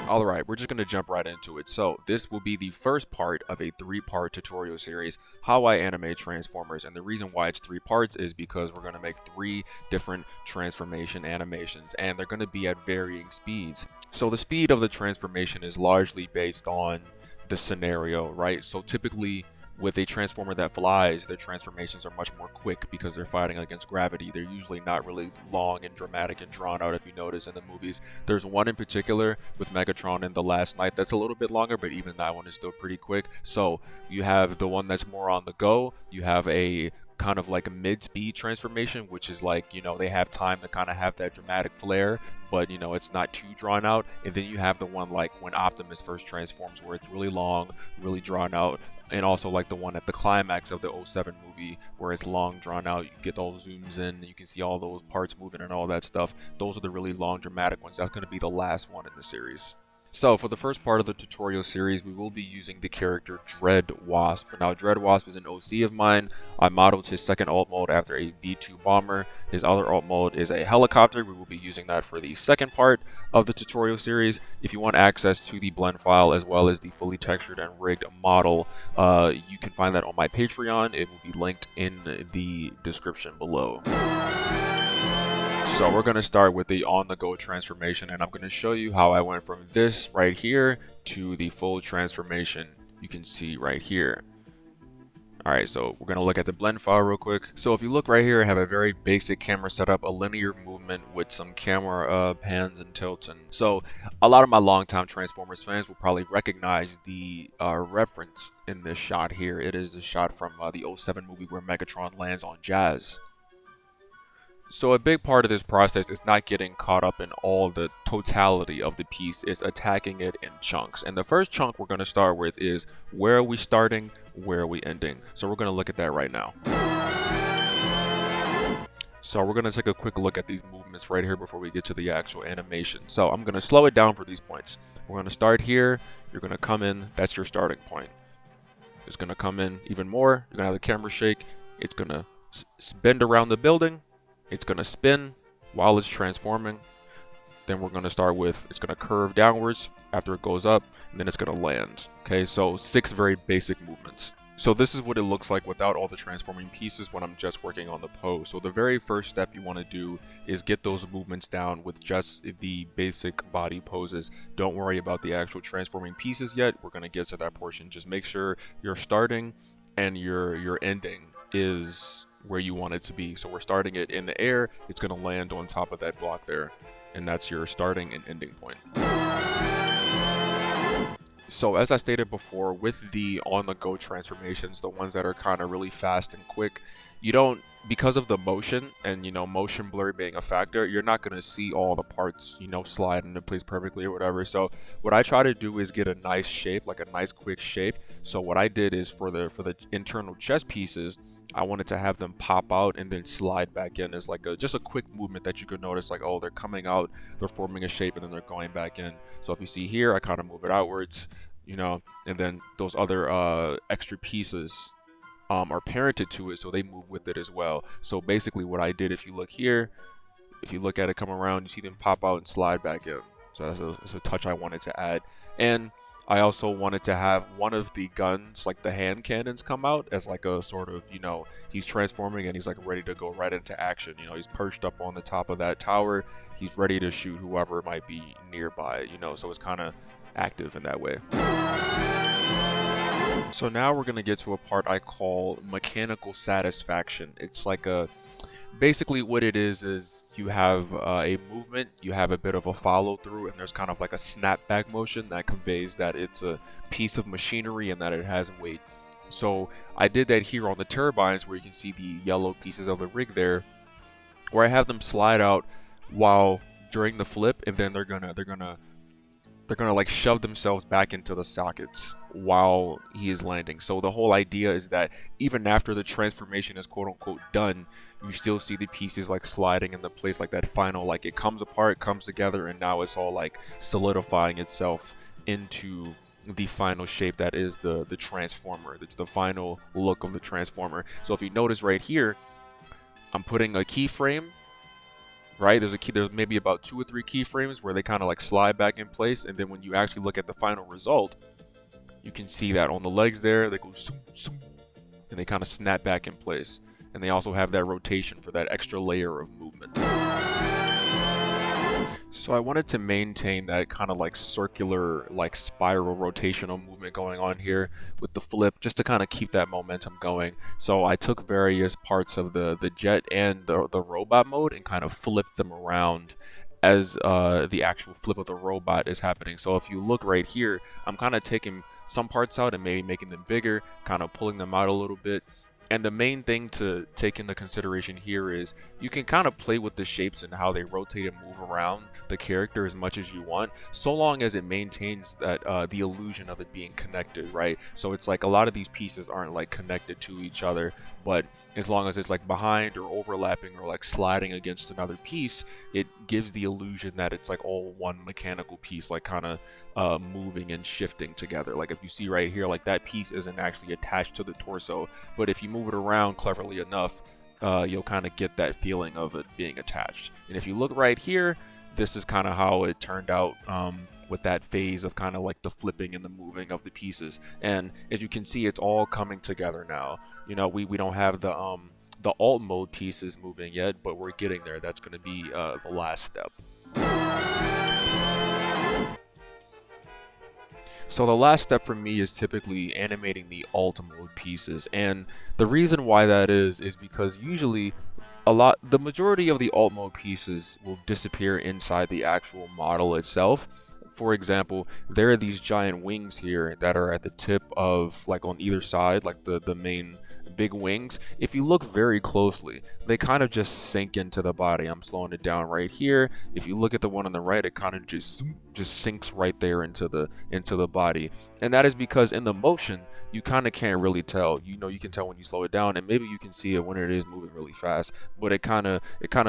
Alright, we're just going to jump right into it. So, this will be the first part of a 3-part tutorial series, how I animate transformers. And the reason why it's 3 parts is because we're going to make 3 different transformation animations, and they're going to be at varying speeds. So, the speed of the transformation is largely based on the scenario, right? So, typically, with a transformer that flies, their transformations are much more quick because they're fighting against gravity. They're usually not really long and dramatic and drawn out, if you notice in the movies. There's one in particular with Megatron in The Last Night that's a little bit longer, but even that one is still pretty quick. So you have the one that's more on the go. You have a kind of like a mid-speed transformation, which is like, you know, they have time to kind of have that dramatic flair, but you know, it's not too drawn out. And then you have the one like when Optimus first transforms, where it's really long, really drawn out, and also like the one at the climax of the '07 movie where it's long, drawn out. You get those zooms in, you can see all those parts moving and all that stuff. Those are the really long, dramatic ones. That's going to be the last one in the series. So for the first part of the tutorial series, we will be using the character DREADWASP. Now DREADWASP is an OC of mine. I modeled his second alt mode after a B-2 bomber. His other alt mode is a helicopter. We will be using that for the second part of the tutorial series. If you want access to the blend file as well as the fully textured and rigged model, you can find that on my Patreon. It will be linked in the description below. So we're going to start with the on-the-go transformation, and I'm going to show you how I went from this right here to the full transformation you can see right here. Alright, so we're going to look at the blend file real quick. So if you look right here, I have a very basic camera setup, a linear movement with some camera pans and tilts. And so a lot of my longtime Transformers fans will probably recognize the reference in this shot here. It is the shot from the '07 movie where Megatron lands on Jazz. So a big part of this process is not getting caught up in all the totality of the piece, it's attacking it in chunks. And the first chunk we're going to start with is where are we starting, where are we ending. So we're going to look at that right now. So we're going to take a quick look at these movements right here before we get to the actual animation. So I'm going to slow it down for these points. We're going to start here, you're going to come in, that's your starting point. It's going to come in even more, you're going to have the camera shake, it's going to bend around the building. It's going to spin while it's transforming. Then we're going to start with, it's going to curve downwards after it goes up, and then it's going to land. Okay, so 6 very basic movements. So this is what it looks like without all the transforming pieces when I'm just working on the pose. So the very first step you want to do is get those movements down with just the basic body poses. Don't worry about the actual transforming pieces yet. We're going to get to that portion. Just make sure your starting and your ending is where you want it to be. So we're starting it in the air, it's going to land on top of that block there, and that's your starting and ending point. So as I stated before, with the on-the-go transformations, the ones that are kind of really fast and quick, you don't, because of the motion and, you know, motion blur being a factor, you're not going to see all the parts, you know, slide into place perfectly or whatever. So what I try to do is get a nice shape, like a nice quick shape. So what I did is for the internal chest pieces, I wanted to have them pop out and then slide back in as like just a quick movement that you could notice, like, oh, they're coming out, they're forming a shape, and then they're going back in. So if you see here, I kind of move it outwards, you know, and then those other extra pieces are parented to it, so they move with it as well. So basically what I did, if you look here, if you look at it come around, you see them pop out and slide back in. So that's a touch I wanted to add. And I also wanted to have one of the guns, like the hand cannons, come out as like a sort of, you know, he's transforming and he's like ready to go right into action. You know, he's perched up on the top of that tower. He's ready to shoot whoever might be nearby, you know, so it's kind of active in that way. So now we're going to get to a part I call mechanical satisfaction. It's like basically what it is you have a movement, you have a bit of a follow through, and there's kind of like a snapback motion that conveys that it's a piece of machinery and that it has weight. So I did that here on the turbines, where you can see the yellow pieces of the rig there, where I have them slide out while during the flip, and then they're gonna like shove themselves back into the sockets while he is landing. So the whole idea is that even after the transformation is quote unquote done, you still see the pieces like sliding into place, like that final, like it comes apart, comes together, and now it's all like solidifying itself into the final shape that is the transformer, the final look of the transformer. So if you notice right here, I'm putting a keyframe right? There's maybe about 2 or 3 keyframes where they kind of like slide back in place, and then when you actually look at the final result, you can see that on the legs there, they go zoom, zoom, and they kind of snap back in place. And they also have that rotation for that extra layer of movement. So I wanted to maintain that kind of like circular, like spiral rotational movement going on here with the flip, just to kind of keep that momentum going. So I took various parts of the jet and the robot mode and kind of flipped them around as the actual flip of the robot is happening. So if you look right here, I'm kind of taking some parts out and maybe making them bigger, kind of pulling them out a little bit. And the main thing to take into consideration here is you can kind of play with the shapes and how they rotate and move around the character as much as you want, so long as it maintains that the illusion of it being connected, right? So it's like a lot of these pieces aren't like connected to each other, but as long as it's like behind or overlapping or like sliding against another piece, it gives the illusion that it's like all one mechanical piece, like kind of moving and shifting together. Like if you see right here, like that piece isn't actually attached to the torso, but if you move it around cleverly enough, you'll kind of get that feeling of it being attached. And if you look right here, this is kind of how it turned out with that phase of kind of like the flipping and the moving of the pieces. And as you can see, it's all coming together now. You know, we don't have the alt mode pieces moving yet, but we're getting there. That's going to be the last step. So the last step for me is typically animating the alt mode pieces, and the reason why that is because usually the majority of the alt mode pieces will disappear inside the actual model itself. For example, there are these giant wings here that are at the tip of, like on either side, like the main big wings. If you look very closely, they kind of just sink into the body. I'm slowing it down right here. If you look at the one on the right, it kind of just sinks right there into the body. And that is because in the motion, you kind of can't really tell. You know, you can tell when you slow it down, and maybe you can see it when it is moving really fast, but it kind of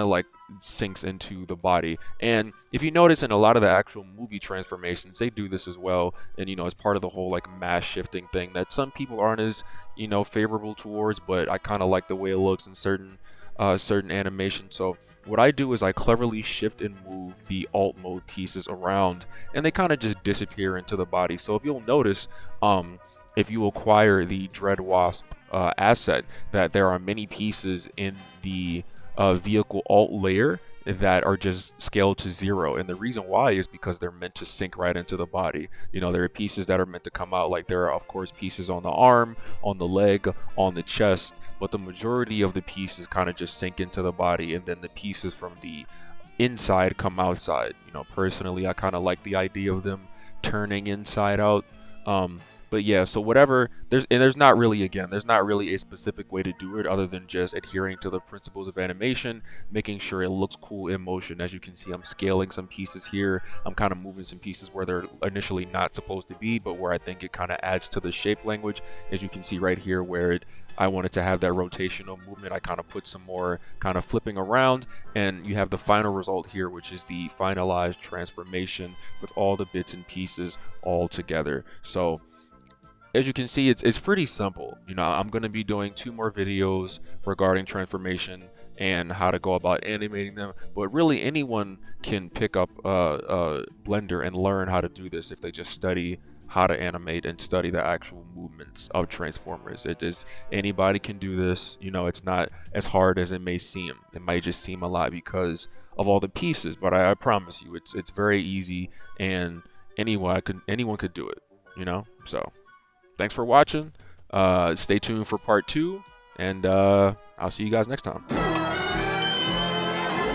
like sinks into the body. And if you notice in a lot of the actual movie transformations, they do this as well. And you know, as part of the whole like mass shifting thing that some people aren't as, you know, favorable towards, but I kind of like the way it looks in certain animations. So what I do is I cleverly shift and move the alt mode pieces around, and they kind of just disappear into the body. So if you'll notice, if you acquire the DREADWASP asset, that there are many pieces in the vehicle alt layer that are just scaled to 0, and the reason why is because they're meant to sink right into the body. You know, there are pieces that are meant to come out, like there are of course pieces on the arm, on the leg, on the chest, but the majority of the pieces kind of just sink into the body, and then the pieces from the inside come outside. You know, personally I kind of like the idea of them turning inside out. But yeah, so whatever, there's not really a specific way to do it other than just adhering to the principles of animation, making sure it looks cool in motion. As you can see, I'm scaling some pieces here. I'm kind of moving some pieces where they're initially not supposed to be, but where I think it kind of adds to the shape language. As you can see right here, where I wanted to have that rotational movement, I kind of put some more kind of flipping around, and you have the final result here, which is the finalized transformation with all the bits and pieces all together. So as you can see, it's pretty simple. You know, I'm going to be doing 2 more videos regarding transformation and how to go about animating them, but really anyone can pick up Blender and learn how to do this if they just study how to animate and study the actual movements of Transformers. Anybody can do this. You know, it's not as hard as it may seem. It might just seem a lot because of all the pieces, but I promise you, it's very easy, and anyone could do it. You know, so. Thanks for watching. Stay tuned for part 2, and I'll see you guys next time.